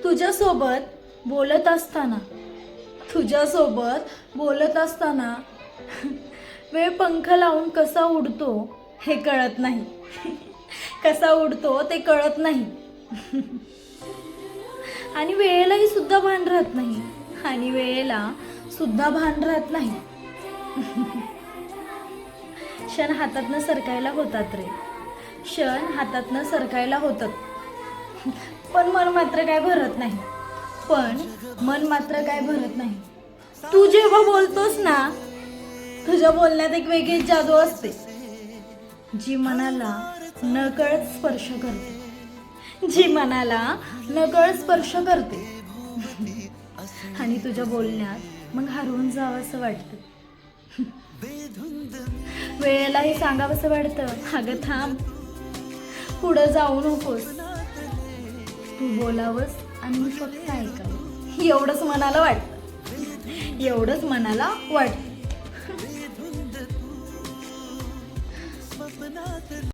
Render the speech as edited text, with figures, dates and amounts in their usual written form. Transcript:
तुझ्यासोबत बोलत असताना वेळ पंख लावून कसा उडतो हे कळत नाही. कसा उडतो ते कळत नाही. आणि वेळेलाही सुद्धा भान राहत नाही. क्षण हातातनं सरकायला होतात रे. पण मन मात्र काय भरत नाही. तू जेव्हा बोलतोस ना, तुझ्या बोलण्यात एक वेगळीच जादू असते, जी मनाला नकळत स्पर्श करते. आणि तुझ्या बोलण्यात मग हरवून जावं असं वाटतं. वेळेलाही सांगावंसं वाटतं, अगं थांब, पुढं जाऊ नकोस, तू बोलावंस आणि मी फक्त ऐकावं. एवढंच मनाला वाटतं.